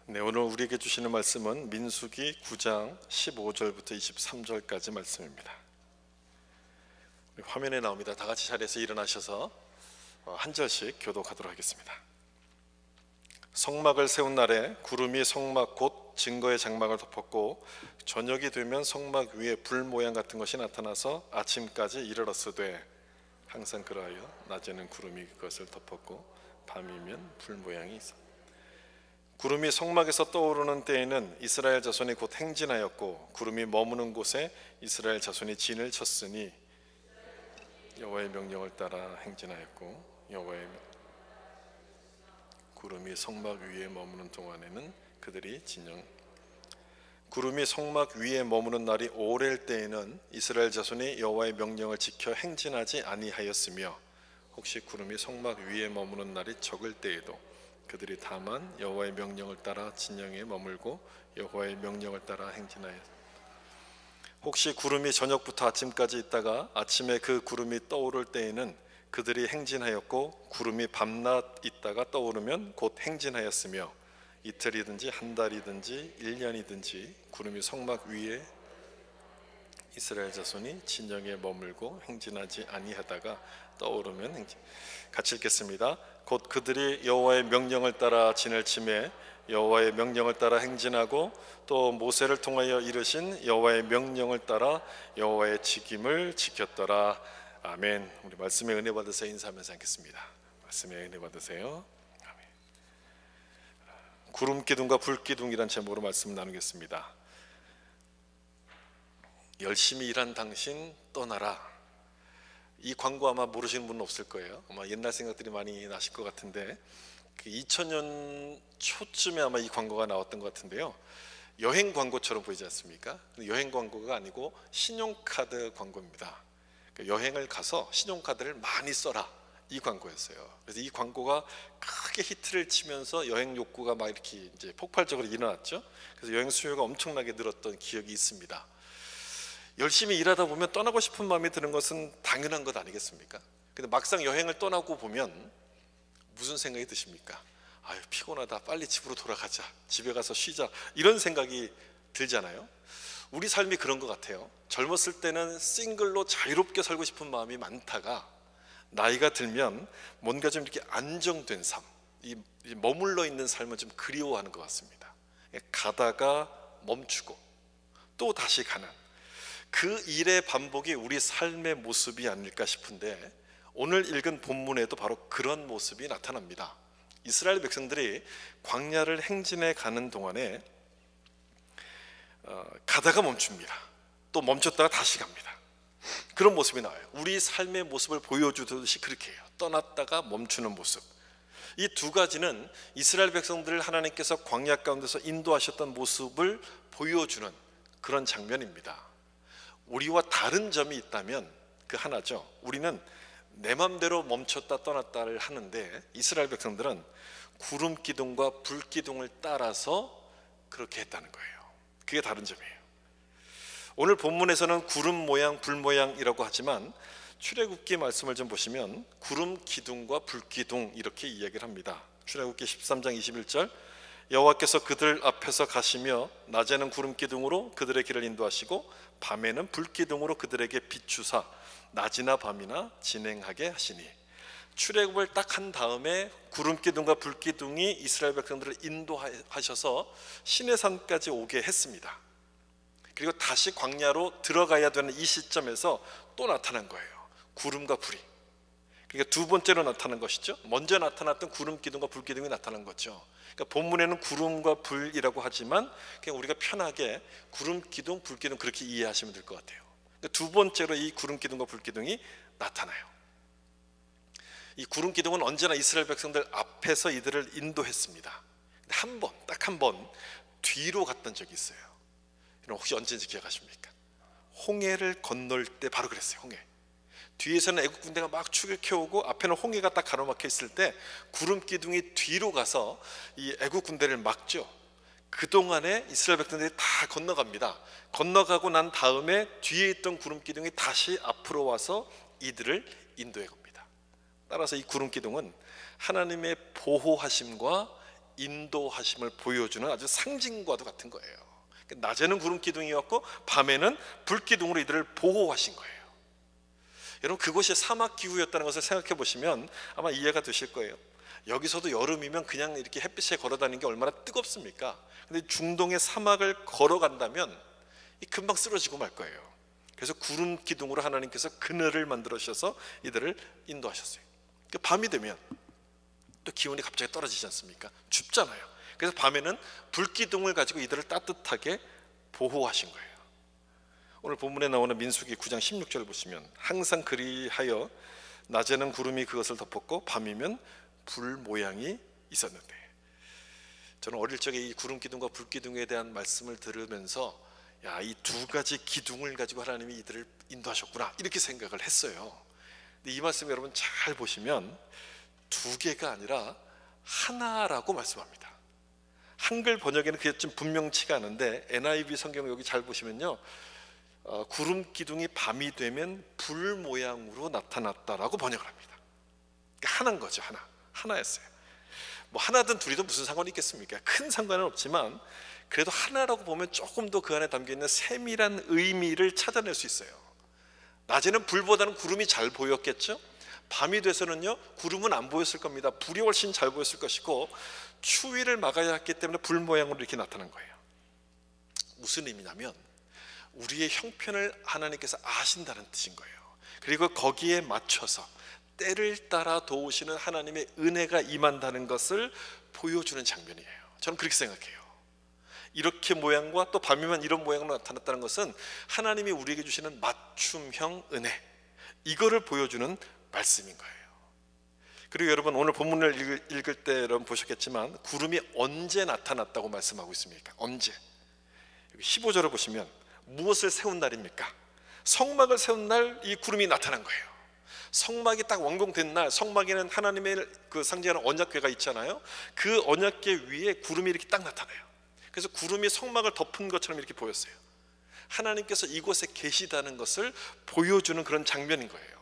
네, 오늘 우리에게 주시는 말씀은 민수기 9장 15절부터 23절까지 말씀입니다. 화면에 나옵니다. 다 같이 자리에서 일어나셔서 한 절씩 교독하도록 하겠습니다. 성막을 세운 날에 구름이 성막 곧 증거의 장막을 덮었고 저녁이 되면 성막 위에 불 모양 같은 것이 나타나서 아침까지 이르렀으되 항상 그러하여 낮에는 구름이 그것을 덮었고 밤이면 불 모양이 있었다. 구름이 성막에서 떠오르는 때에는 이스라엘 자손이 곧 행진하였고 구름이 머무는 곳에 이스라엘 자손이 진을 쳤으니 여호와의 명령을 따라 행진하였고 구름이 성막 위에 머무는 동안에는 그들이 구름이 성막 위에 머무는 날이 오래일 때에는 이스라엘 자손이 여호와의 명령을 지켜 행진하지 아니하였으며 혹시 구름이 성막 위에 머무는 날이 적을 때에도 그들이 다만 여호와의 명령을 따라 진영에 머물고 여호와의 명령을 따라 행진하였. 혹시 구름이 저녁부터 아침까지 있다가 아침에 그 구름이 떠오를 때에는 그들이 행진하였고 구름이 밤낮 있다가 떠오르면 곧 행진하였으며 이틀이든지 한 달이든지 1년이든지 구름이 성막 위에 이스라엘 자손이 진영에 머물고 행진하지 아니하다가 떠오르면 행진. 같이 읽겠습니다. 곧 그들이 여호와의 명령을 따라 진을 치매 여호와의 명령을 따라 행진하고 또 모세를 통하여 이르신 여호와의 명령을 따라 여호와의 직임을 지켰더라. 아멘. 우리 말씀에 은혜 받으세요. 인사하면서 하겠습니다. 말씀에 은혜 받으세요. 아멘. 구름 기둥과 불 기둥이란 제목으로 말씀 나누겠습니다. 열심히 일한 당신 떠나라. 이 광고 아마 모르시는 분은 없을 거예요. 아마 옛날 생각들이 많이 나실 것 같은데 2000년 초쯤에 아마 이 광고가 나왔던 것 같은데요. 여행 광고처럼 보이지 않습니까? 여행 광고가 아니고 신용카드 광고입니다. 여행을 가서 신용카드를 많이 써라, 이 광고였어요. 그래서 이 광고가 크게 히트를 치면서 여행 욕구가 막 이렇게 이제 폭발적으로 일어났죠. 그래서 여행 수요가 엄청나게 늘었던 기억이 있습니다. 열심히 일하다 보면 떠나고 싶은 마음이 드는 것은 당연한 것 아니겠습니까? 근데 막상 여행을 떠나고 보면 무슨 생각이 드십니까? 아유, 피곤하다, 빨리 집으로 돌아가자, 집에 가서 쉬자, 이런 생각이 들잖아요. 우리 삶이 그런 것 같아요. 젊었을 때는 싱글로 자유롭게 살고 싶은 마음이 많다가 나이가 들면 뭔가 좀 이렇게 안정된 삶, 이 머물러 있는 삶을 좀 그리워하는 것 같습니다. 가다가 멈추고 또 다시 가는 그 일의 반복이 우리 삶의 모습이 아닐까 싶은데 오늘 읽은 본문에도 바로 그런 모습이 나타납니다. 이스라엘 백성들이 광야를 행진해 가는 동안에 가다가 멈춥니다. 또 멈췄다가 다시 갑니다. 그런 모습이 나와요. 우리 삶의 모습을 보여주듯이 그렇게 해요. 떠났다가 멈추는 모습. 이 두 가지는 이스라엘 백성들을 하나님께서 광야 가운데서 인도하셨던 모습을 보여주는 그런 장면입니다. 우리와 다른 점이 있다면 그 하나죠. 우리는 내 맘대로 멈췄다 떠났다를 하는데 이스라엘 백성들은 구름 기둥과 불 기둥을 따라서 그렇게 했다는 거예요. 그게 다른 점이에요. 오늘 본문에서는 구름 모양, 불 모양이라고 하지만 출애굽기 말씀을 좀 보시면 구름 기둥과 불 기둥 이렇게 이야기를 합니다. 출애굽기 13장 21절 여호와께서 그들 앞에서 가시며 낮에는 구름 기둥으로 그들의 길을 인도하시고 밤에는 불 기둥으로 그들에게 비추사 낮이나 밤이나 진행하게 하시니. 출애굽을 딱 한 다음에 구름 기둥과 불 기둥이 이스라엘 백성들을 인도하셔서 시내산까지 오게 했습니다. 그리고 다시 광야로 들어가야 되는 이 시점에서 또 나타난 거예요. 구름과 불이. 그러니까 두 번째로 나타난 것이죠. 먼저 나타났던 구름 기둥과 불 기둥이 나타난 거죠. 그러니까 본문에는 구름과 불이라고 하지만 그냥 우리가 편하게 구름 기둥, 불 기둥 그렇게 이해하시면 될 것 같아요. 그러니까 두 번째로 이 구름 기둥과 불 기둥이 나타나요. 이 구름 기둥은 언제나 이스라엘 백성들 앞에서 이들을 인도했습니다. 한 번, 딱 한 번 뒤로 갔던 적이 있어요. 여러분 혹시 언제인지 기억하십니까? 홍해를 건널 때 바로 그랬어요. 홍해. 뒤에서는 애국 군대가 막 추격해오고 앞에는 홍해가 딱 가로막혀 있을 때 구름 기둥이 뒤로 가서 이 애국 군대를 막죠. 그동안에 이스라엘 백성들이 다 건너갑니다. 건너가고 난 다음에 뒤에 있던 구름 기둥이 다시 앞으로 와서 이들을 인도해 갑니다. 따라서 이 구름 기둥은 하나님의 보호하심과 인도하심을 보여주는 아주 상징과도 같은 거예요. 낮에는 구름 기둥이었고 밤에는 불 기둥으로 이들을 보호하신 거예요. 여러분, 그것이 사막 기후였다는 것을 생각해 보시면 아마 이해가 되실 거예요. 여기서도 여름이면 그냥 이렇게 햇빛에 걸어 다니는 게 얼마나 뜨겁습니까? 근데 중동의 사막을 걸어간다면 금방 쓰러지고 말 거예요. 그래서 구름 기둥으로 하나님께서 그늘을 만들어 주셔서 이들을 인도하셨어요. 밤이 되면 또 기온이 갑자기 떨어지지 않습니까? 춥잖아요. 그래서 밤에는 불기둥을 가지고 이들을 따뜻하게 보호하신 거예요. 오늘 본문에 나오는 민수기 9장 16절을 보시면 항상 그리하여 낮에는 구름이 그것을 덮었고 밤이면 불 모양이 있었는데, 저는 어릴 적에 이 구름 기둥과 불 기둥에 대한 말씀을 들으면서 야, 이 두 가지 기둥을 가지고 하나님이 이들을 인도하셨구나 이렇게 생각을 했어요. 근데 이 말씀 여러분 잘 보시면 두 개가 아니라 하나라고 말씀합니다. 한글 번역에는 그게 좀 분명치가 않은데 NIV 성경 여기 잘 보시면요, 구름 기둥이 밤이 되면 불 모양으로 나타났다라고 번역을 합니다. 그러니까 하나인 거죠. 하나였어요. 뭐 하나든 둘이든 무슨 상관이 있겠습니까? 큰 상관은 없지만 그래도 하나라고 보면 조금 더 그 안에 담겨있는 세밀한 의미를 찾아낼 수 있어요. 낮에는 불보다는 구름이 잘 보였겠죠? 밤이 돼서는요, 구름은 안 보였을 겁니다. 불이 훨씬 잘 보였을 것이고 추위를 막아야 했기 때문에 불 모양으로 이렇게 나타난 거예요. 무슨 의미냐면 우리의 형편을 하나님께서 아신다는 뜻인 거예요. 그리고 거기에 맞춰서 때를 따라 도우시는 하나님의 은혜가 임한다는 것을 보여주는 장면이에요. 저는 그렇게 생각해요. 이렇게 모양과 또 밤이면 이런 모양으로 나타났다는 것은 하나님이 우리에게 주시는 맞춤형 은혜, 이거를 보여주는 말씀인 거예요. 그리고 여러분, 오늘 본문을 읽을 때 여러분 보셨겠지만 구름이 언제 나타났다고 말씀하고 있습니까? 언제? 15절을 보시면 무엇을 세운 날입니까? 성막을 세운 날 이 구름이 나타난 거예요. 성막이 딱 완공된 날, 성막에는 하나님의 그 상징하는 언약궤가 있잖아요. 그 언약궤 위에 구름이 이렇게 딱 나타나요. 그래서 구름이 성막을 덮은 것처럼 이렇게 보였어요. 하나님께서 이곳에 계시다는 것을 보여주는 그런 장면인 거예요.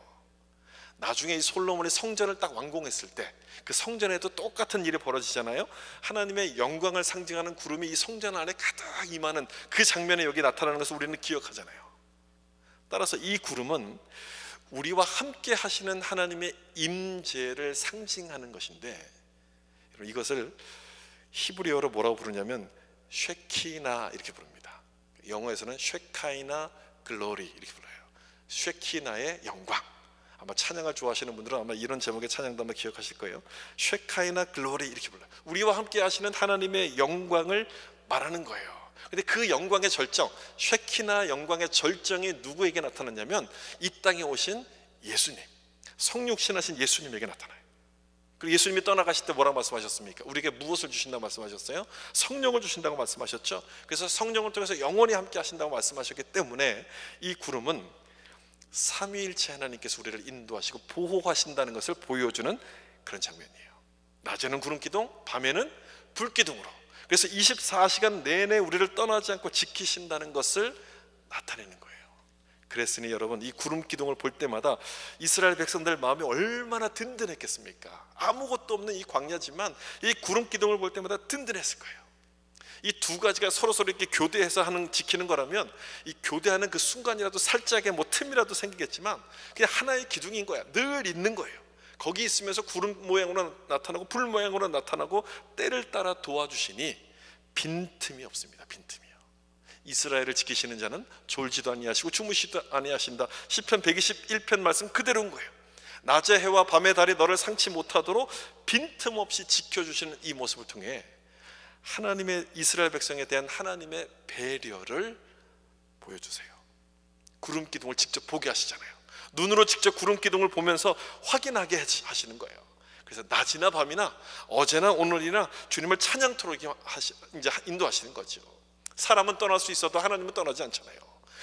나중에 이 솔로몬이 성전을 딱 완공했을 때 그 성전에도 똑같은 일이 벌어지잖아요. 하나님의 영광을 상징하는 구름이 이 성전 안에 가득 임하는 그 장면이 여기 나타나는 것을 우리는 기억하잖아요. 따라서 이 구름은 우리와 함께 하시는 하나님의 임재를 상징하는 것인데, 이것을 히브리어로 뭐라고 부르냐면 쉐키나 이렇게 부릅니다. 영어에서는 쉐카이나 글로리 이렇게 불러요. 쉐키나의 영광. 아마 찬양을 좋아하시는 분들은 아마 이런 제목의 찬양도 아마 기억하실 거예요. 쉐카이나 글로리 이렇게 불러요. 우리와 함께 하시는 하나님의 영광을 말하는 거예요. 근데 그 영광의 절정, 쉐키나 영광의 절정이 누구에게 나타났냐면 이 땅에 오신 예수님, 성육신하신 예수님에게 나타나요. 그리고 예수님이 떠나가실 때 뭐라고 말씀하셨습니까? 우리에게 무엇을 주신다고 말씀하셨어요? 성령을 주신다고 말씀하셨죠. 그래서 성령을 통해서 영원히 함께 하신다고 말씀하셨기 때문에 이 구름은 삼위일체 하나님께서 우리를 인도하시고 보호하신다는 것을 보여주는 그런 장면이에요. 낮에는 구름 기둥, 밤에는 불 기둥으로, 그래서 24시간 내내 우리를 떠나지 않고 지키신다는 것을 나타내는 거예요. 그랬으니 여러분, 이 구름 기둥을 볼 때마다 이스라엘 백성들 마음이 얼마나 든든했겠습니까? 아무것도 없는 이 광야지만 이 구름 기둥을 볼 때마다 든든했을 거예요. 이 두 가지가 서로 이렇게 교대해서 지키는 거라면 이 교대하는 그 순간이라도 살짝의 뭐 틈이라도 생기겠지만 그냥 하나의 기둥인 거야. 늘 있는 거예요. 거기 있으면서 구름 모양으로 나타나고 불 모양으로 나타나고 때를 따라 도와주시니 빈틈이 없습니다. 빈틈이요. 이스라엘을 지키시는 자는 졸지도 아니하시고 주무시도 아니하신다. 시편 121편 말씀 그대로인 거예요. 낮의 해와 밤의 달이 너를 상치 못하도록 빈틈없이 지켜주시는 이 모습을 통해 하나님의 이스라엘 백성에 대한 하나님의 배려를 보여주세요. 구름 기둥을 직접 보게 하시잖아요. 눈으로 직접 구름 기둥을 보면서 확인하게 하시는 거예요. 그래서 낮이나 밤이나 어제나 오늘이나 주님을 찬양토록 이제 인도하시는 거죠. 사람은 떠날 수 있어도 하나님은 떠나지 않잖아요.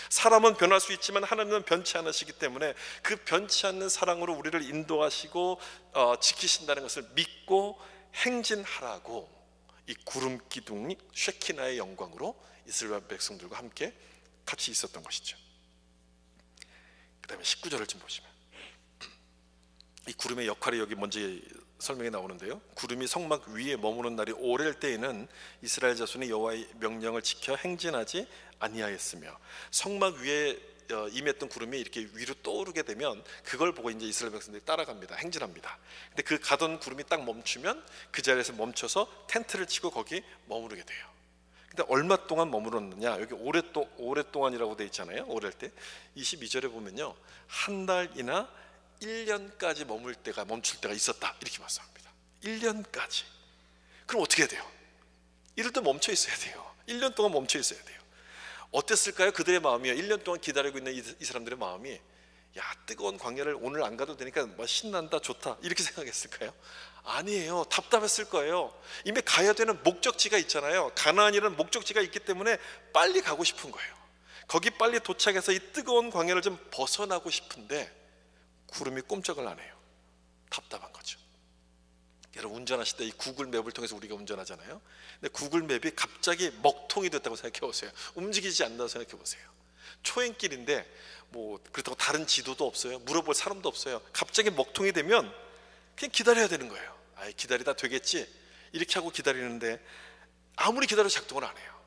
사람은 변할 수 있지만 하나님은 변치 않으시기 때문에 그 변치 않는 사랑으로 우리를 인도하시고 지키신다는 것을 믿고 행진하라고 이 구름 기둥이 쉐키나의 영광으로 이스라엘 백성들과 함께 같이 있었던 것이죠. 그 다음에 19절을 좀 보시면 이 구름의 역할이 여기 먼저 설명이 나오는데요. 구름이 성막 위에 머무는 날이 오랠 때에는 이스라엘 자손이 여호와의 명령을 지켜 행진하지 아니하였으며, 성막 위에 임했던 구름이 이렇게 위로 떠오르게 되면 그걸 보고 이제 이스라엘 백성들이 따라갑니다. 행진합니다. 근데 그 가던 구름이 딱 멈추면 그 자리에서 멈춰서 텐트를 치고 거기 머무르게 돼요. 근데 얼마 동안 머물렀느냐? 여기 오랫동안이라고 돼 있잖아요. 오랠 때 22절에 보면요, 한 달이나 1년까지 멈출 때가 있었다, 이렇게 말씀합니다. 1년까지. 그럼 어떻게 해야 돼요? 이럴 때 멈춰 있어야 돼요. 1년 동안 멈춰 있어야 돼요. 어땠을까요? 그들의 마음이요, 1년 동안 기다리고 있는 이 사람들의 마음이, 야, 뜨거운 광야를 오늘 안 가도 되니까 뭐 신난다, 좋다, 이렇게 생각했을까요? 아니에요. 답답했을 거예요. 이미 가야 되는 목적지가 있잖아요. 가나안이라는 목적지가 있기 때문에 빨리 가고 싶은 거예요. 거기 빨리 도착해서 이 뜨거운 광야를 좀 벗어나고 싶은데 구름이 꼼짝을 안 해요. 답답한 거죠. 여러분, 운전하실 때 이 구글 맵을 통해서 우리가 운전하잖아요. 근데 구글 맵이 갑자기 먹통이 됐다고 생각해 보세요. 움직이지 않는다고 생각해 보세요. 초행길인데 뭐 그렇다고 다른 지도도 없어요. 물어볼 사람도 없어요. 갑자기 먹통이 되면 그냥 기다려야 되는 거예요. 아이, 기다리다 되겠지, 이렇게 하고 기다리는데 아무리 기다려도 작동을 안 해요.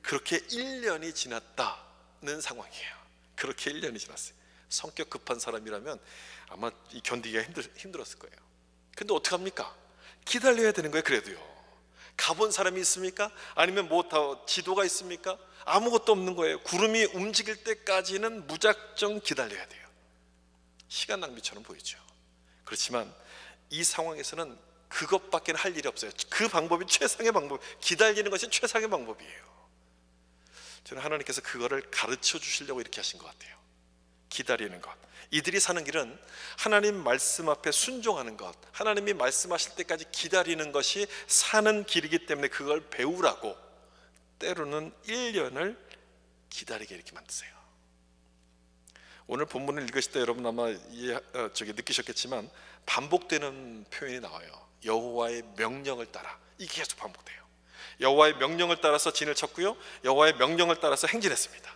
그렇게 1년이 지났다는 상황이에요. 그렇게 1년이 지났어요. 성격 급한 사람이라면 아마 견디기가 힘들었을 거예요. 근데 어떡합니까? 기다려야 되는 거예요. 그래도요. 가본 사람이 있습니까? 아니면 뭐 더 지도가 있습니까? 아무것도 없는 거예요. 구름이 움직일 때까지는 무작정 기다려야 돼요. 시간 낭비처럼 보이죠. 그렇지만 이 상황에서는 그것밖에 할 일이 없어요. 그 방법이 최상의 방법, 기다리는 것이 최상의 방법이에요. 저는 하나님께서 그거를 가르쳐 주시려고 이렇게 하신 것 같아요. 기다리는 것. 이들이 사는 길은 하나님 말씀 앞에 순종하는 것, 하나님이 말씀하실 때까지 기다리는 것이 사는 길이기 때문에 그걸 배우라고 때로는 1년을 기다리게 이렇게 만드세요. 오늘 본문을 읽으실 때 여러분 아마 느끼셨겠지만 반복되는 표현이 나와요. 여호와의 명령을 따라. 이게 계속 반복돼요. 여호와의 명령을 따라서 진을 쳤고요, 여호와의 명령을 따라서 행진했습니다.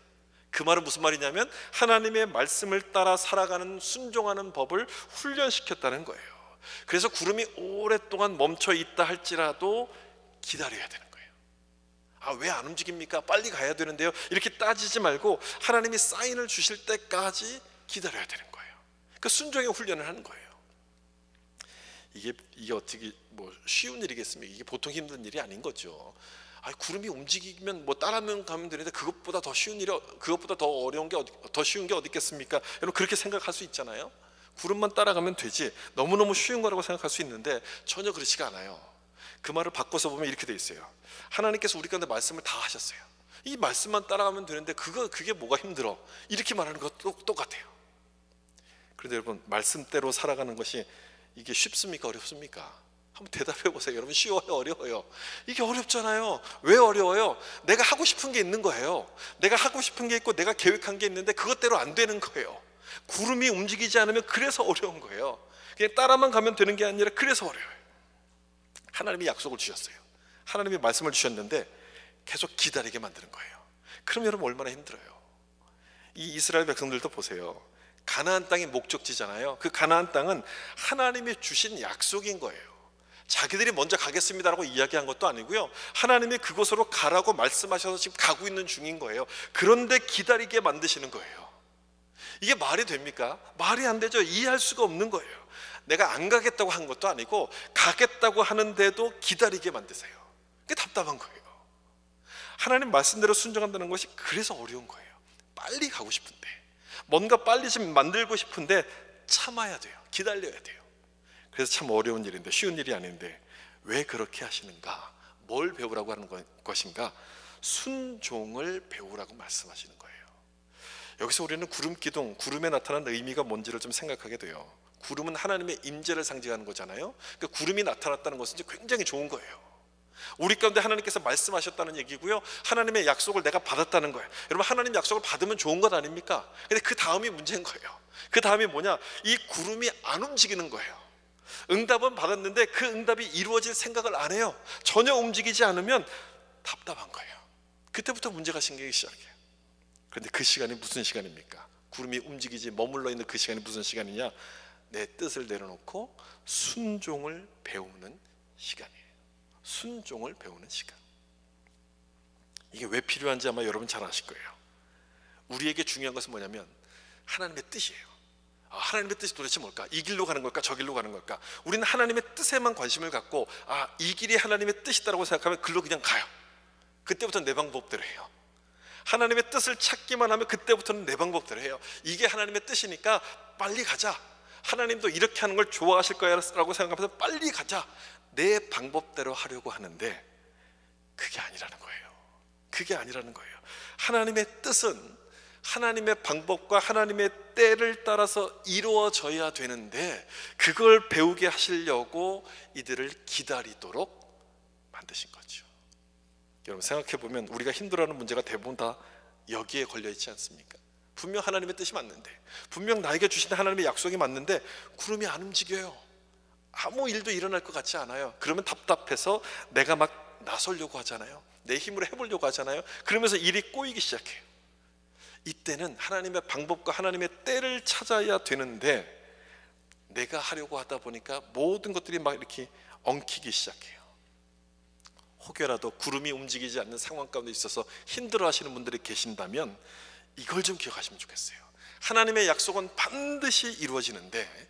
그 말은 무슨 말이냐면 하나님의 말씀을 따라 살아가는, 순종하는 법을 훈련시켰다는 거예요. 그래서 구름이 오랫동안 멈춰 있다 할지라도 기다려야 되는 거예요. 아, 왜 안 움직입니까? 빨리 가야 되는데요, 이렇게 따지지 말고 하나님이 사인을 주실 때까지 기다려야 되는 거예요. 그 순종의 훈련을 하는 거예요. 이게 어떻게 뭐 쉬운 일이겠습니까? 이게 보통 힘든 일이 아닌 거죠. 아니, 구름이 움직이면 뭐 따라만 가면 되는데 그것보다 더 쉬운 일이, 그것보다 더 어려운 게 더 쉬운 게 어디 있겠습니까? 여러분, 그렇게 생각할 수 있잖아요. 구름만 따라가면 되지, 너무너무 쉬운 거라고 생각할 수 있는데 전혀 그렇지가 않아요. 그 말을 바꿔서 보면 이렇게 돼 있어요. 하나님께서 우리 가운데 말씀을 다 하셨어요. 이 말씀만 따라가면 되는데 그게 뭐가 힘들어, 이렇게 말하는 것도 똑같아요. 그런데 여러분, 말씀대로 살아가는 것이 이게 쉽습니까? 어렵습니까? 한번 대답해 보세요. 여러분, 쉬워요? 어려워요? 이게 어렵잖아요. 왜 어려워요? 내가 하고 싶은 게 있는 거예요. 내가 하고 싶은 게 있고 내가 계획한 게 있는데 그것대로 안 되는 거예요. 구름이 움직이지 않으면 그래서 어려운 거예요. 그냥 따라만 가면 되는 게 아니라 그래서 어려워요. 하나님이 약속을 주셨어요. 하나님이 말씀을 주셨는데 계속 기다리게 만드는 거예요. 그럼 여러분 얼마나 힘들어요. 이 이스라엘 백성들도 보세요. 가나안 땅이 목적지잖아요. 그 가나안 땅은 하나님이 주신 약속인 거예요. 자기들이 먼저 가겠습니다라고 이야기한 것도 아니고요, 하나님이 그곳으로 가라고 말씀하셔서 지금 가고 있는 중인 거예요. 그런데 기다리게 만드시는 거예요. 이게 말이 됩니까? 말이 안 되죠. 이해할 수가 없는 거예요. 내가 안 가겠다고 한 것도 아니고 가겠다고 하는데도 기다리게 만드세요. 그게 답답한 거예요. 하나님 말씀대로 순종한다는 것이 그래서 어려운 거예요. 빨리 가고 싶은데, 뭔가 빨리 좀 만들고 싶은데 참아야 돼요. 기다려야 돼요. 그래서 참 어려운 일인데, 쉬운 일이 아닌데 왜 그렇게 하시는가? 뭘 배우라고 하는 것인가? 순종을 배우라고 말씀하시는 거예요. 여기서 우리는 구름 기둥, 구름에 나타난 의미가 뭔지를 좀 생각하게 돼요. 구름은 하나님의 임재를 상징하는 거잖아요. 그러니까 구름이 나타났다는 것은 굉장히 좋은 거예요. 우리 가운데 하나님께서 말씀하셨다는 얘기고요, 하나님의 약속을 내가 받았다는 거예요. 여러분, 하나님 약속을 받으면 좋은 것 아닙니까? 근데 그 다음이 문제인 거예요. 그 다음이 뭐냐? 이 구름이 안 움직이는 거예요. 응답은 받았는데 그 응답이 이루어질 생각을 안 해요. 전혀 움직이지 않으면 답답한 거예요. 그때부터 문제가 생기기 시작해요. 그런데 그 시간이 무슨 시간입니까? 구름이 움직이지 머물러 있는 그 시간이 무슨 시간이냐? 내 뜻을 내려놓고 순종을 배우는 시간이에요. 순종을 배우는 시간. 이게 왜 필요한지 아마 여러분 잘 아실 거예요. 우리에게 중요한 것은 뭐냐면 하나님의 뜻이에요. 하나님의 뜻이 도대체 뭘까? 이 길로 가는 걸까? 저 길로 가는 걸까? 우리는 하나님의 뜻에만 관심을 갖고 이 길이 하나님의 뜻이다라고 생각하면 글로 그냥 가요. 그때부터 내 방법대로 해요. 하나님의 뜻을 찾기만 하면 그때부터는 내 방법대로 해요. 이게 하나님의 뜻이니까 빨리 가자. 하나님도 이렇게 하는 걸 좋아하실 거야 라고 생각하면서 빨리 가자. 내 방법대로 하려고 하는데 그게 아니라는 거예요. 그게 아니라는 거예요. 하나님의 뜻은 하나님의 방법과 하나님의 때를 따라서 이루어져야 되는데 그걸 배우게 하시려고 이들을 기다리도록 만드신 거죠. 여러분 생각해보면 우리가 힘들어하는 문제가 대부분 다 여기에 걸려있지 않습니까? 분명 하나님의 뜻이 맞는데, 분명 나에게 주신 하나님의 약속이 맞는데 구름이 안 움직여요. 아무 일도 일어날 것 같지 않아요. 그러면 답답해서 내가 막 나서려고 하잖아요. 내 힘으로 해보려고 하잖아요. 그러면서 일이 꼬이기 시작해요. 이때는 하나님의 방법과 하나님의 때를 찾아야 되는데 내가 하려고 하다 보니까 모든 것들이 막 이렇게 엉키기 시작해요. 혹여라도 구름이 움직이지 않는 상황 가운데 있어서 힘들어 하시는 분들이 계신다면 이걸 좀 기억하시면 좋겠어요. 하나님의 약속은 반드시 이루어지는데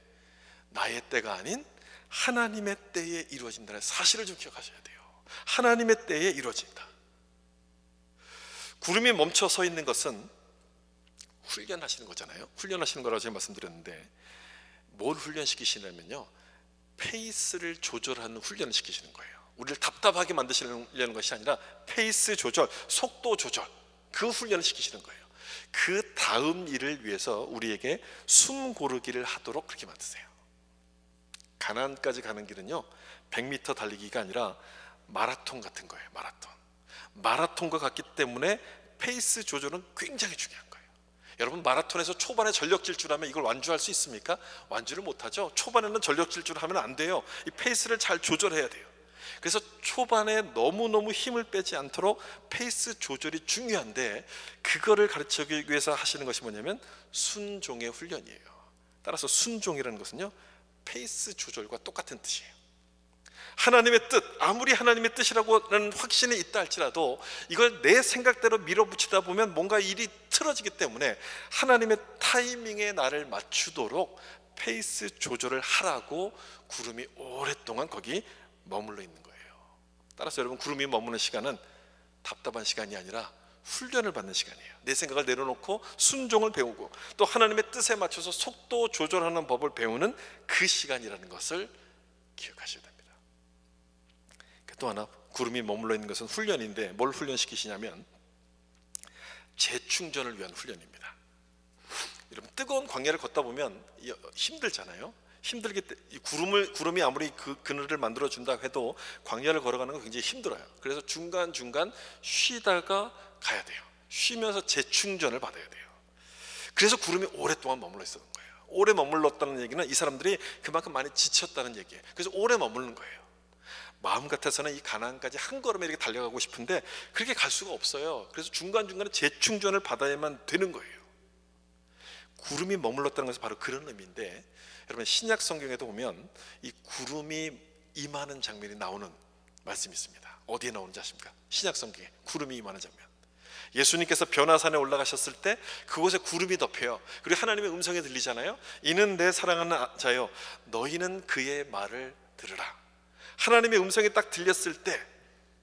나의 때가 아닌 하나님의 때에 이루어진다는 사실을 좀 기억하셔야 돼요. 하나님의 때에 이루어진다. 구름이 멈춰 서 있는 것은 훈련하시는 거잖아요. 훈련하시는 거라고 제가 말씀드렸는데 뭘 훈련시키시냐면요, 페이스를 조절하는 훈련을 시키시는 거예요. 우리를 답답하게 만드시려는 것이 아니라 페이스 조절, 속도 조절, 그 훈련을 시키시는 거예요. 그 다음 일을 위해서 우리에게 숨 고르기를 하도록 그렇게 만드세요. 가나안까지 가는 길은요 100m 달리기가 아니라 마라톤 같은 거예요. 마라톤과 같기 때문에 페이스 조절은 굉장히 중요한 거예요. 여러분 마라톤에서 초반에 전력 질주하면 이걸 완주할 수 있습니까? 완주를 못하죠. 초반에는 전력 질주를 하면 안 돼요. 이 페이스를 잘 조절해야 돼요. 그래서 초반에 너무너무 힘을 빼지 않도록 페이스 조절이 중요한데 그거를 가르치기 위해서 하시는 것이 뭐냐면 순종의 훈련이에요. 따라서 순종이라는 것은요 페이스 조절과 똑같은 뜻이에요. 하나님의 뜻, 아무리 하나님의 뜻이라고는 확신이 있다 할지라도 이걸 내 생각대로 밀어붙이다 보면 뭔가 일이 틀어지기 때문에 하나님의 타이밍에 나를 맞추도록 페이스 조절을 하라고 구름이 오랫동안 거기 머물러 있는 거예요. 따라서 여러분 구름이 머무는 시간은 답답한 시간이 아니라 훈련을 받는 시간이에요. 내 생각을 내려놓고 순종을 배우고 또 하나님의 뜻에 맞춰서 속도 조절하는 법을 배우는 그 시간이라는 것을 기억하셔야 됩니다. 또 하나 구름이 머물러 있는 것은 훈련인데 뭘 훈련시키시냐면 재충전을 위한 훈련입니다. 여러분 뜨거운 광야를 걷다 보면 힘들잖아요. 힘들기 때문에 구름이 아무리 그늘을 만들어 준다 해도 광야를 걸어가는 건 굉장히 힘들어요. 그래서 중간중간 쉬다가 가야 돼요. 쉬면서 재충전을 받아야 돼요. 그래서 구름이 오랫동안 머물러 있었던 거예요. 오래 머물렀다는 얘기는 이 사람들이 그만큼 많이 지쳤다는 얘기예요. 그래서 오래 머무는 거예요. 마음 같아서는 이 가나안까지 한 걸음에 이렇게 달려가고 싶은데 그렇게 갈 수가 없어요. 그래서 중간중간에 재충전을 받아야만 되는 거예요. 구름이 머물렀다는 것은 바로 그런 의미인데 여러분 신약 성경에도 보면 이 구름이 임하는 장면이 나오는 말씀이 있습니다. 어디에 나오는지 아십니까? 신약 성경에 구름이 임하는 장면. 예수님께서 변화산에 올라가셨을 때 그곳에 구름이 덮여요. 그리고 하나님의 음성이 들리잖아요. 이는 내 사랑하는 자요 너희는 그의 말을 들으라. 하나님의 음성이 딱 들렸을 때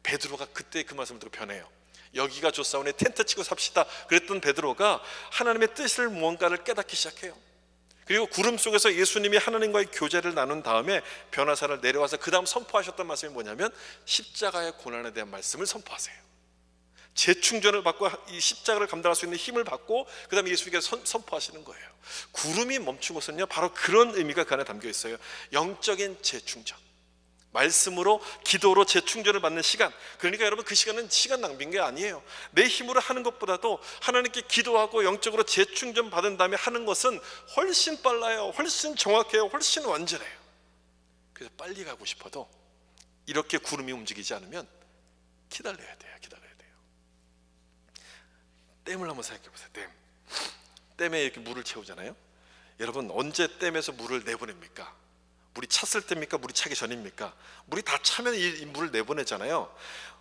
베드로가 그때 그 말씀을 듣고 변해요. 여기가 좋사오니 텐트 치고 삽시다 그랬던 베드로가 하나님의 뜻을 무언가를 깨닫기 시작해요. 그리고 구름 속에서 예수님이 하나님과의 교제를 나눈 다음에 변화산을 내려와서 그 다음 선포하셨던 말씀이 뭐냐면 십자가의 고난에 대한 말씀을 선포하세요. 재충전을 받고 이 십자가를 감당할 수 있는 힘을 받고 그 다음에 예수님께서 선포하시는 거예요. 구름이 멈춘 것은요 바로 그런 의미가 그 안에 담겨 있어요. 영적인 재충전, 말씀으로 기도로 재충전을 받는 시간. 그러니까 여러분 그 시간은 시간 낭비인 게 아니에요. 내 힘으로 하는 것보다도 하나님께 기도하고 영적으로 재충전 받은 다음에 하는 것은 훨씬 빨라요. 훨씬 정확해요. 훨씬 완전해요. 그래서 빨리 가고 싶어도 이렇게 구름이 움직이지 않으면 기다려야 돼요. 댐을 한번 생각해 보세요. 댐에 이렇게 물을 채우잖아요. 여러분, 언제 댐에서 물을 내보냅니까? 물이 찼을 때입니까? 물이 차기 전입니까? 물이 다 차면 이 물을 내보내잖아요.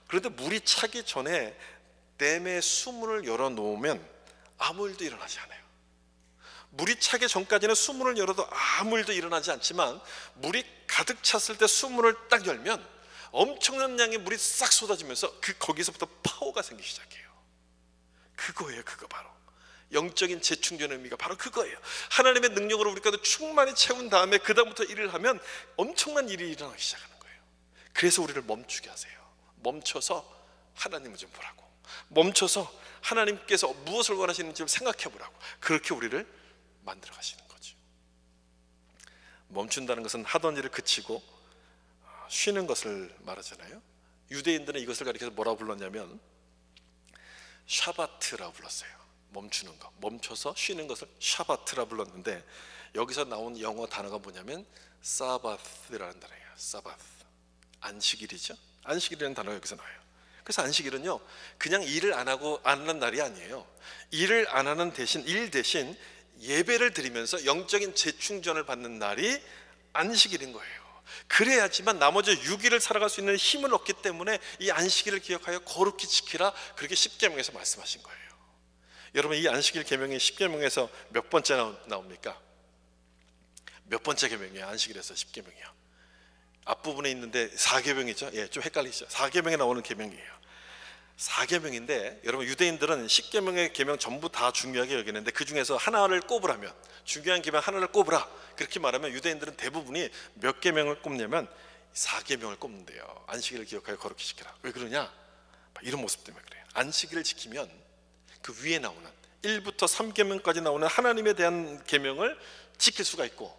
그런데 물이 차기 전에 댐의 수문을 열어놓으면 아무 일도 일어나지 않아요. 물이 차기 전까지는 수문을 열어도 아무 일도 일어나지 않지만 물이 가득 찼을 때 수문을 딱 열면 엄청난 양의 물이 싹 쏟아지면서 거기서부터 파워가 생기기 시작해요. 그거예요. 그거 바로 영적인 재충전의 의미가 바로 그거예요. 하나님의 능력으로 우리 가운데 충만히 채운 다음에 그 다음부터 일을 하면 엄청난 일이 일어나기 시작하는 거예요. 그래서 우리를 멈추게 하세요. 멈춰서 하나님을 좀 보라고, 멈춰서 하나님께서 무엇을 원하시는지 좀 생각해 보라고, 그렇게 우리를 만들어 가시는 거죠. 멈춘다는 것은 하던 일을 그치고 쉬는 것을 말하잖아요. 유대인들은 이것을 가리켜서 뭐라고 불렀냐면 샤바트라고 불렀어요. 멈추는 거, 멈춰서 쉬는 것을 샤바트라 불렀는데, 여기서 나온 영어 단어가 뭐냐면 사바스라는 단어예요. 사바스, 안식일이죠. 안식일이라는 단어가 여기서 나와요. 그래서 안식일은요, 그냥 일을 안 하는 날이 아니에요. 일을 안 하는 대신, 일 대신 예배를 드리면서 영적인 재충전을 받는 날이 안식일인 거예요. 그래야지만 나머지 6일을 살아갈 수 있는 힘을 얻기 때문에 이 안식일을 기억하여 거룩히 지키라, 그렇게 십계명에서 말씀하신 거예요. 여러분, 이 안식일 계명이 십계명에서 몇 번째 나옵니까? 몇 번째 계명이에요? 안식일에서 십계명이요. 앞부분에 있는데 4계명이죠. 예, 좀 헷갈리시죠? 4계명에 나오는 계명이에요. 4계명인데 여러분, 유대인들은 10계명의 계명 전부 다 중요하게 여기는데 그 중에서 하나를 꼽으라면, 중요한 계명 하나를 꼽으라, 그렇게 말하면 유대인들은 대부분이 몇 계명을 꼽냐면 4계명을 꼽는데요. 안식일을 기억하여 거룩히 지키라. 왜 그러냐? 이런 모습 때문에 그래요. 안식일을 지키면 그 위에 나오는 1부터 3계명까지 나오는 하나님에 대한 계명을 지킬 수가 있고,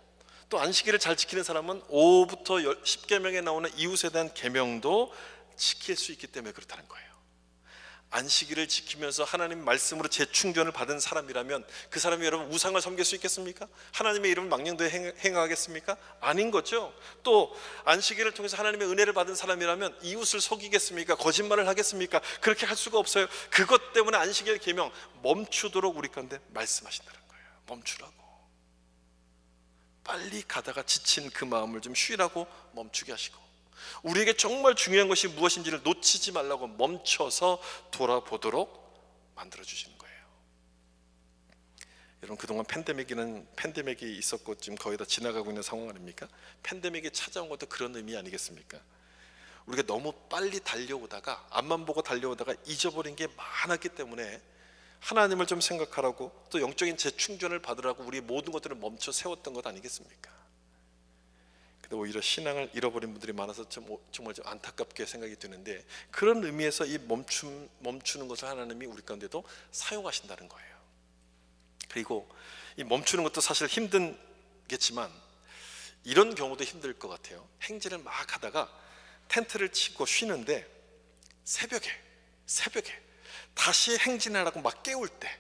또 안식일을 잘 지키는 사람은 5부터 10계명에 나오는 이웃에 대한 계명도 지킬 수 있기 때문에 그렇다는 거예요. 안식일을 지키면서 하나님 말씀으로 재충전을 받은 사람이라면 그 사람이 여러분 우상을 섬길 수 있겠습니까? 하나님의 이름을 망령되이 행하겠습니까? 아닌 거죠. 또 안식일을 통해서 하나님의 은혜를 받은 사람이라면 이웃을 속이겠습니까? 거짓말을 하겠습니까? 그렇게 할 수가 없어요. 그것 때문에 안식일 계명 멈추도록 우리 가운데 말씀하신다는 거예요. 멈추라고. 빨리 가다가 지친 그 마음을 좀 쉬라고 멈추게 하시고, 우리에게 정말 중요한 것이 무엇인지를 놓치지 말라고 멈춰서 돌아보도록 만들어 주시는 거예요. 여러분, 그동안 팬데믹이 있었고 지금 거의 다 지나가고 있는 상황 아닙니까? 팬데믹이 찾아온 것도 그런 의미 아니겠습니까? 우리가 너무 빨리 달려오다가, 앞만 보고 달려오다가 잊어버린 게 많았기 때문에 하나님을 좀 생각하라고, 또 영적인 재충전을 받으라고 우리 모든 것들을 멈춰 세웠던 것 아니겠습니까? 근데 오히려 신앙을 잃어버린 분들이 많아서 정말 좀 안타깝게 생각이 드는데, 그런 의미에서 이 멈추는 것을 하나님이 우리 가운데도 사용하신다는 거예요. 그리고 이 멈추는 것도 사실 힘든겠지만 이런 경우도 힘들 것 같아요. 행진을 막 하다가 텐트를 치고 쉬는데 새벽에 다시 행진하라고 막 깨울 때,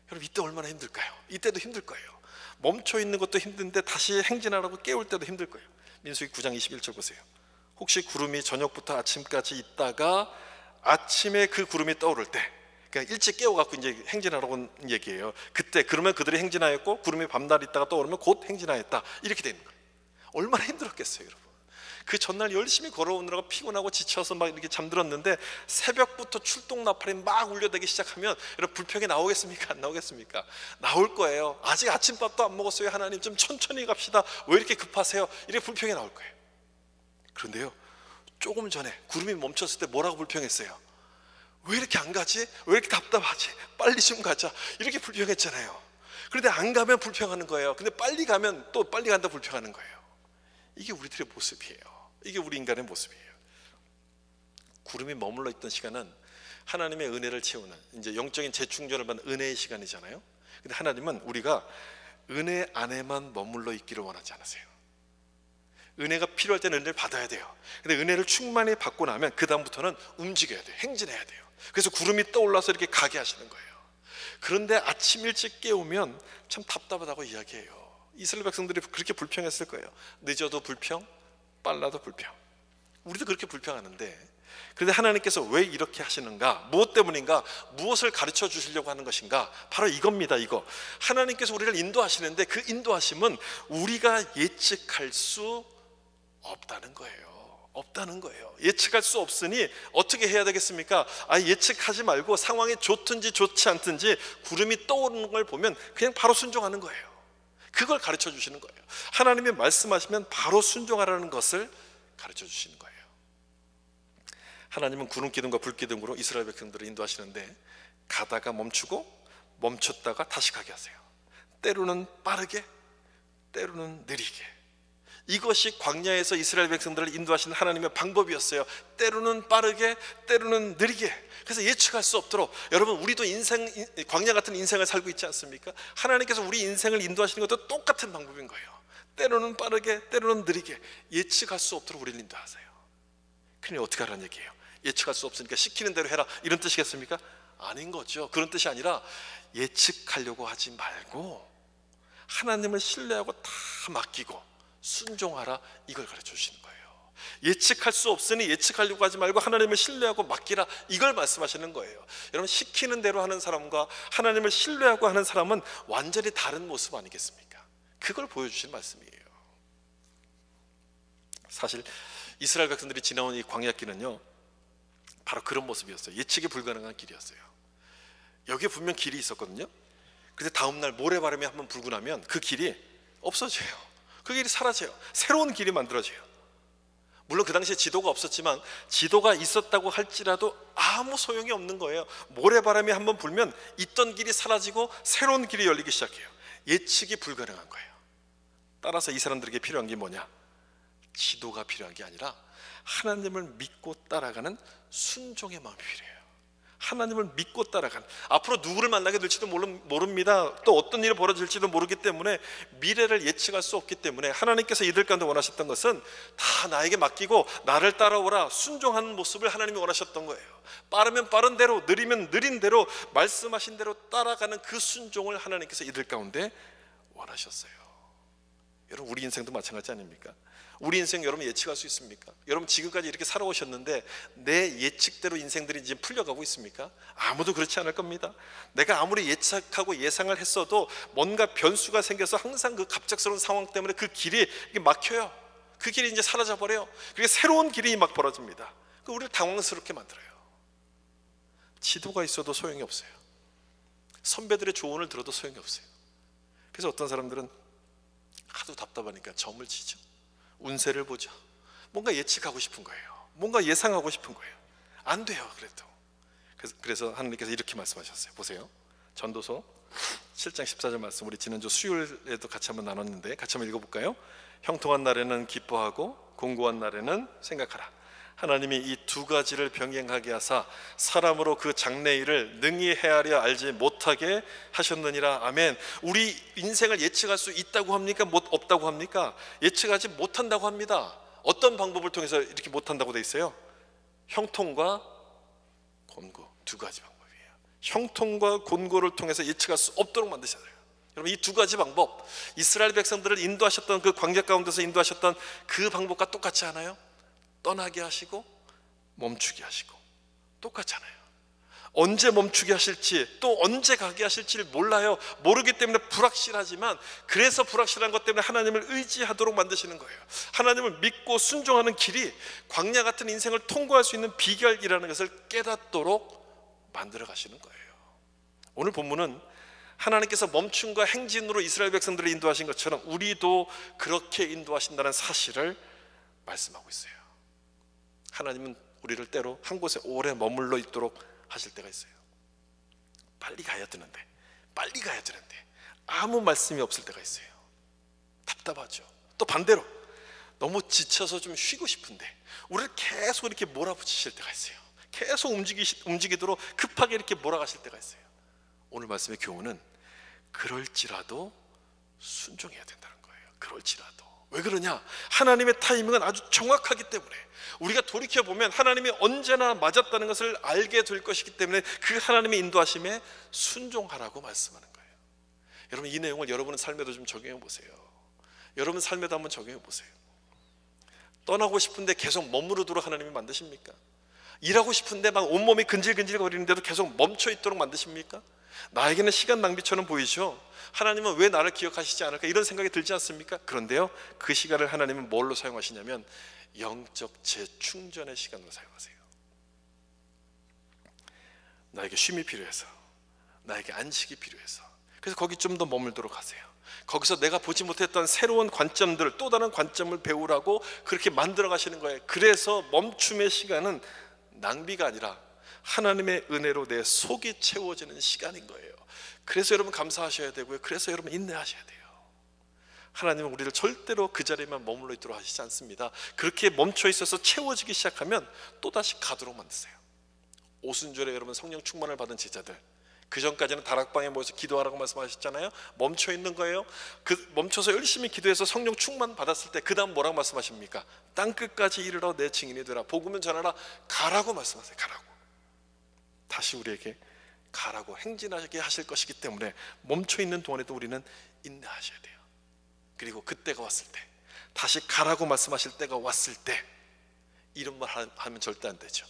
여러분 이때 얼마나 힘들까요? 이때도 힘들 거예요. 멈춰 있는 것도 힘든데 다시 행진하라고 깨울 때도 힘들 거예요. 민수기 9장 21절 보세요. 혹시 구름이 저녁부터 아침까지 있다가 아침에 그 구름이 떠오를 때, 그러니까 일찍 깨워갖고 이제 행진하라고 얘기해요. 그때 그러면 그들이 행진하였고 구름이 밤낮 있다가 떠오르면 곧 행진하였다, 이렇게 되는 거예요. 얼마나 힘들었겠어요, 여러분. 그 전날 열심히 걸어오느라고 피곤하고 지쳐서 막 이렇게 잠들었는데 새벽부터 출동 나팔이 막 울려대기 시작하면 여러분 불평이 나오겠습니까? 안 나오겠습니까? 나올 거예요. 아직 아침밥도 안 먹었어요. 하나님 좀 천천히 갑시다. 왜 이렇게 급하세요? 이렇게 불평이 나올 거예요. 그런데요, 조금 전에 구름이 멈췄을 때 뭐라고 불평했어요? 왜 이렇게 안 가지? 왜 이렇게 답답하지? 빨리 좀 가자, 이렇게 불평했잖아요. 그런데 안 가면 불평하는 거예요. 근데 빨리 가면 또 빨리 간다 불평하는 거예요. 이게 우리들의 모습이에요. 이게 우리 인간의 모습이에요. 구름이 머물러 있던 시간은 하나님의 은혜를 채우는, 이제 영적인 재충전을 받는 은혜의 시간이잖아요. 근데 하나님은 우리가 은혜 안에만 머물러 있기를 원하지 않으세요. 은혜가 필요할 때는 은혜를 받아야 돼요. 근데 은혜를 충만히 받고 나면 그 다음부터는 움직여야 돼요. 행진해야 돼요. 그래서 구름이 떠올라서 이렇게 가게 하시는 거예요. 그런데 아침 일찍 깨우면 참 답답하다고 이야기해요. 이스라엘 백성들이 그렇게 불평했을 거예요. 늦어도 불평, 빨라도 불평. 우리도 그렇게 불평하는데 그런데 하나님께서 왜 이렇게 하시는가? 무엇 때문인가? 무엇을 가르쳐 주시려고 하는 것인가? 바로 이겁니다. 이거 하나님께서 우리를 인도하시는데 그 인도하심은 우리가 예측할 수 없다는 거예요. 없다는 거예요. 예측할 수 없으니 어떻게 해야 되겠습니까? 예측하지 말고 상황이 좋든지 좋지 않든지 구름이 떠오르는 걸 보면 그냥 바로 순종하는 거예요. 그걸 가르쳐 주시는 거예요. 하나님이 말씀하시면 바로 순종하라는 것을 가르쳐 주시는 거예요. 하나님은 구름 기둥과 불 기둥으로 이스라엘 백성들을 인도하시는데 가다가 멈추고 멈췄다가 다시 가게 하세요. 때로는 빠르게, 때로는 느리게. 이것이 광야에서 이스라엘 백성들을 인도하시는 하나님의 방법이었어요. 때로는 빠르게, 때로는 느리게. 그래서 예측할 수 없도록, 여러분 우리도 광야 같은 인생을 살고 있지 않습니까? 하나님께서 우리 인생을 인도하시는 것도 똑같은 방법인 거예요. 때로는 빠르게, 때로는 느리게. 예측할 수 없도록 우리를 인도하세요. 그러니 어떻게 하라는 얘기예요? 예측할 수 없으니까 시키는 대로 해라, 이런 뜻이겠습니까? 아닌 거죠. 그런 뜻이 아니라 예측하려고 하지 말고 하나님을 신뢰하고 다 맡기고 순종하라, 이걸 가르쳐 주시는 거예요. 예측할 수 없으니 예측하려고 하지 말고 하나님을 신뢰하고 맡기라, 이걸 말씀하시는 거예요. 여러분, 시키는 대로 하는 사람과 하나님을 신뢰하고 하는 사람은 완전히 다른 모습 아니겠습니까? 그걸 보여주시는 말씀이에요. 사실 이스라엘 백성들이 지나온 이 광야길은요, 바로 그런 모습이었어요. 예측이 불가능한 길이었어요. 여기에 분명 길이 있었거든요. 근데 다음날 모래바람이 한번 불고 나면 그 길이 없어져요. 그 길이 사라져요. 새로운 길이 만들어져요. 물론 그 당시에 지도가 없었지만 지도가 있었다고 할지라도 아무 소용이 없는 거예요. 모래바람이 한번 불면 있던 길이 사라지고 새로운 길이 열리기 시작해요. 예측이 불가능한 거예요. 따라서 이 사람들에게 필요한 게 뭐냐? 지도가 필요한 게 아니라 하나님을 믿고 따라가는 순종의 마음이 필요해요. 하나님을 믿고 따라가는, 앞으로 누구를 만나게 될지도 모릅니다. 또 어떤 일이 벌어질지도 모르기 때문에 미래를 예측할 수 없기 때문에 하나님께서 이들 가운데 원하셨던 것은 다 나에게 맡기고 나를 따라오라, 순종하는 모습을 하나님이 원하셨던 거예요. 빠르면 빠른 대로, 느리면 느린 대로, 말씀하신 대로 따라가는 그 순종을 하나님께서 이들 가운데 원하셨어요. 여러분, 우리 인생도 마찬가지 아닙니까? 우리 인생 여러분 예측할 수 있습니까? 여러분 지금까지 이렇게 살아오셨는데 내 예측대로 인생들이 이제 풀려가고 있습니까? 아무도 그렇지 않을 겁니다. 내가 아무리 예측하고 예상을 했어도 뭔가 변수가 생겨서 항상 그 갑작스러운 상황 때문에 그 길이 막혀요. 그 길이 이제 사라져 버려요. 그게 새로운 길이 막 벌어집니다. 그 우리를 당황스럽게 만들어요. 지도가 있어도 소용이 없어요. 선배들의 조언을 들어도 소용이 없어요. 그래서 어떤 사람들은 하도 답답하니까 점을 치죠. 운세를 보죠. 뭔가 예측하고 싶은 거예요. 뭔가 예상하고 싶은 거예요. 안 돼요. 그래서 하나님께서 이렇게 말씀하셨어요. 보세요. 전도서 7장 14절 말씀, 우리 지난주 수요일에도 같이 한번 나눴는데 같이 한번 읽어볼까요? 형통한 날에는 기뻐하고 공고한 날에는 생각하라. 하나님이 이 두 가지를 병행하게 하사 사람으로 그 장래일을 능히 헤아려 알지 못하게 하셨느니라. 아멘. 우리 인생을 예측할 수 있다고 합니까? 없다고 합니까? 예측하지 못한다고 합니다. 어떤 방법을 통해서 이렇게 못한다고 돼 있어요? 형통과 곤고, 두 가지 방법이에요. 형통과 곤고를 통해서 예측할 수 없도록 만드셨어요. 여러분, 이 두 가지 방법, 이스라엘 백성들을 인도하셨던 그 광야 가운데서 인도하셨던 그 방법과 똑같지 않아요? 떠나게 하시고 멈추게 하시고 똑같잖아요. 언제 멈추게 하실지 또 언제 가게 하실지를 몰라요. 모르기 때문에 불확실하지만, 그래서 불확실한 것 때문에 하나님을 의지하도록 만드시는 거예요. 하나님을 믿고 순종하는 길이 광야 같은 인생을 통과할 수 있는 비결이라는 것을 깨닫도록 만들어 가시는 거예요. 오늘 본문은 하나님께서 멈춤과 행진으로 이스라엘 백성들을 인도하신 것처럼 우리도 그렇게 인도하신다는 사실을 말씀하고 있어요. 하나님은 우리를 때로 한 곳에 오래 머물러 있도록 하실 때가 있어요. 빨리 가야 되는데 아무 말씀이 없을 때가 있어요. 답답하죠. 또 반대로 너무 지쳐서 좀 쉬고 싶은데 우리를 계속 이렇게 몰아붙이실 때가 있어요. 계속 움직이도록 급하게 이렇게 몰아가실 때가 있어요. 오늘 말씀의 교훈은 그럴지라도 순종해야 된다는 거예요. 그럴지라도. 왜 그러냐? 하나님의 타이밍은 아주 정확하기 때문에, 우리가 돌이켜보면 하나님이 언제나 맞았다는 것을 알게 될 것이기 때문에 그 하나님의 인도하심에 순종하라고 말씀하는 거예요. 여러분, 이 내용을 여러분의 삶에도 좀 적용해 보세요. 여러분 삶에도 한번 적용해 보세요. 떠나고 싶은데 계속 머무르도록 하나님이 만드십니까? 일하고 싶은데 막 온몸이 근질근질 거리는데도 계속 멈춰 있도록 만드십니까? 나에게는 시간 낭비처럼 보이죠. 하나님은 왜 나를 기억하시지 않을까 이런 생각이 들지 않습니까? 그런데요, 그 시간을 하나님은 뭘로 사용하시냐면 영적 재충전의 시간으로 사용하세요. 나에게 쉼이 필요해서, 나에게 안식이 필요해서, 그래서 거기 좀 더 머물도록 하세요. 거기서 내가 보지 못했던 새로운 관점들, 또 다른 관점을 배우라고 그렇게 만들어 가시는 거예요. 그래서 멈춤의 시간은 낭비가 아니라 하나님의 은혜로 내 속이 채워지는 시간인 거예요. 그래서 여러분 감사하셔야 되고요. 그래서 여러분 인내하셔야 돼요. 하나님은 우리를 절대로 그 자리에만 머물러 있도록 하시지 않습니다. 그렇게 멈춰 있어서 채워지기 시작하면 또다시 가도록 만드세요. 오순절에 여러분 성령 충만을 받은 제자들, 그 전까지는 다락방에 모여서 기도하라고 말씀하셨잖아요. 멈춰 있는 거예요. 멈춰서 열심히 기도해서 성령 충만 받았을 때 그 다음 뭐라고 말씀하십니까? 땅끝까지 이르러 내 증인이 되라, 복음을 전하라, 가라고 말씀하세요. 가라고. 다시 우리에게 가라고 행진하게 하실 것이기 때문에 멈춰 있는 동안에도 우리는 인내하셔야 돼요. 그리고 그때가 왔을 때, 다시 가라고 말씀하실 때가 왔을 때 이런 말 하면 절대 안 되죠.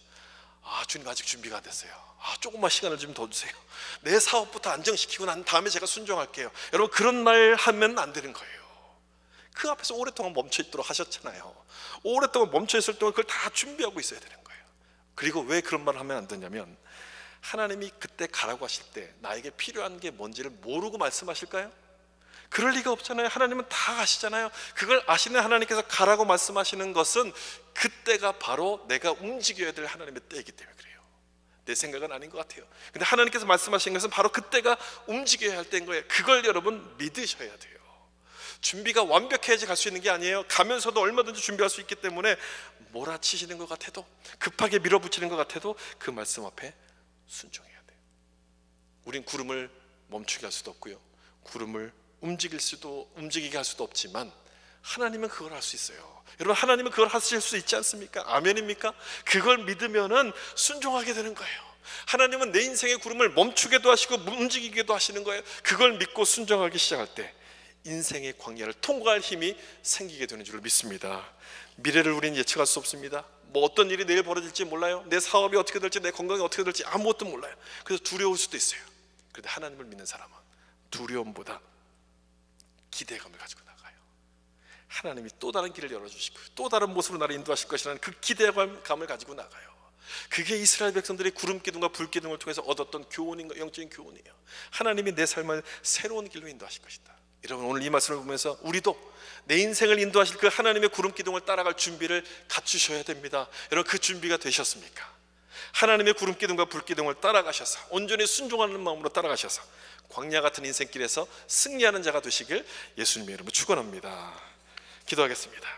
아, 주님 아직 준비가 안 됐어요. 아, 조금만 시간을 좀 더 주세요. 내 사업부터 안정시키고 난 다음에 제가 순종할게요. 여러분, 그런 말 하면 안 되는 거예요. 그 앞에서 오랫동안 멈춰 있도록 하셨잖아요. 오랫동안 멈춰 있을 동안 그걸 다 준비하고 있어야 되는 거예요. 그리고 왜 그런 말을 하면 안 되냐면, 하나님이 그때 가라고 하실 때 나에게 필요한 게 뭔지를 모르고 말씀하실까요? 그럴 리가 없잖아요. 하나님은 다 아시잖아요. 그걸 아시는 하나님께서 가라고 말씀하시는 것은 그때가 바로 내가 움직여야 될 하나님의 때이기 때문에 그래요. 내 생각은 아닌 것 같아요. 근데 하나님께서 말씀하신 것은 바로 그때가 움직여야 할 때인 거예요. 그걸 여러분 믿으셔야 돼요. 준비가 완벽해야지 갈 수 있는 게 아니에요. 가면서도 얼마든지 준비할 수 있기 때문에 몰아치시는 것 같아도, 급하게 밀어붙이는 것 같아도 그 말씀 앞에 순종해야 돼요. 우린 구름을 멈추게 할 수도 없고요, 구름을 움직이게 할 수도 없지만 하나님은 그걸 할 수 있어요. 여러분, 하나님은 그걸 하실 수 있지 않습니까? 아멘입니까? 그걸 믿으면은 순종하게 되는 거예요. 하나님은 내 인생의 구름을 멈추게도 하시고 움직이게도 하시는 거예요. 그걸 믿고 순종하기 시작할 때 인생의 광야를 통과할 힘이 생기게 되는 줄 믿습니다. 미래를 우리는 예측할 수 없습니다. 뭐 어떤 일이 내일 벌어질지 몰라요. 내 사업이 어떻게 될지, 내 건강이 어떻게 될지 아무것도 몰라요. 그래서 두려울 수도 있어요. 그런데 하나님을 믿는 사람은 두려움보다 기대감을 가지고 나가요. 하나님이 또 다른 길을 열어주시고 또 다른 모습으로 나를 인도하실 것이라는 그 기대감을 가지고 나가요. 그게 이스라엘 백성들이 구름기둥과 불기둥을 통해서 얻었던 교훈인가, 영적인 교훈이에요. 하나님이 내 삶을 새로운 길로 인도하실 것이다. 여러분, 오늘 이 말씀을 보면서 우리도 내 인생을 인도하실 그 하나님의 구름기둥을 따라갈 준비를 갖추셔야 됩니다. 여러분, 그 준비가 되셨습니까? 하나님의 구름기둥과 불기둥을 따라가셔서 온전히 순종하는 마음으로 따라가셔서 광야 같은 인생길에서 승리하는 자가 되시길 예수님의 이름으로 축원합니다. 기도하겠습니다.